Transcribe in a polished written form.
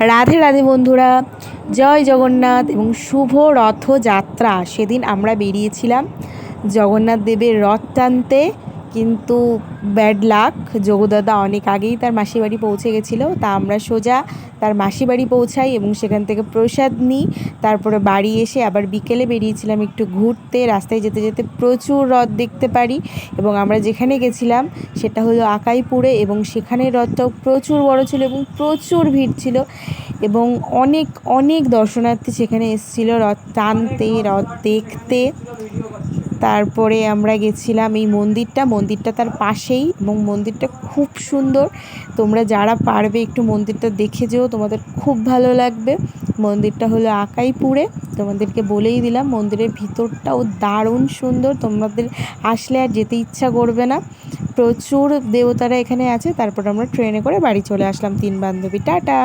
রাধে রাধে বন্ধুরা, জয় জগন্নাথ এবং শুভ রথযাত্রা। সেদিন আমরা বেরিয়েছিলাম জগন্নাথ দেবের রথ টানতে, কিন্তু ব্যাড লাক, যোগদাদা অনেক আগেই তার মাসির বাড়ি পৌঁছে গেছিলো। তা আমরা সোজা তার মাসির বাড়ি পৌঁছাই এবং সেখান থেকে প্রসাদ নিই। তারপরে বাড়ি এসে আবার বিকেলে বেরিয়েছিলাম একটু ঘুরতে। রাস্তায় যেতে যেতে প্রচুর রথ দেখতে পারি এবং আমরা যেখানে গেছিলাম সেটা হলো আকাইপুরে, এবং সেখানে রথটাও প্রচুর বড় ছিল এবং প্রচুর ভিড় ছিল এবং অনেক অনেক দর্শনার্থী সেখানে এসেছিলো রথ টানতে, রথ দেখতে। তারপরে আমরা গেছিলাম এই মন্দিরটা তার পাশেই, এবং মন্দিরটা খুব সুন্দর। তোমরা যারা পারবে একটু মন্দিরটা দেখে যেও, তোমাদের খুব ভালো লাগবে। মন্দিরটা হলো আকাইপুরে, তোমাদেরকে বলেই দিলাম। মন্দিরের ভিতরটাও দারুণ সুন্দর, তোমাদের আসলে আর যেতে ইচ্ছা করবে না। প্রচুর দেবতারা এখানে আছে। তারপর আমরা ট্রেনে করে বাড়ি চলে আসলাম 3 বান্ধবী। টাটা।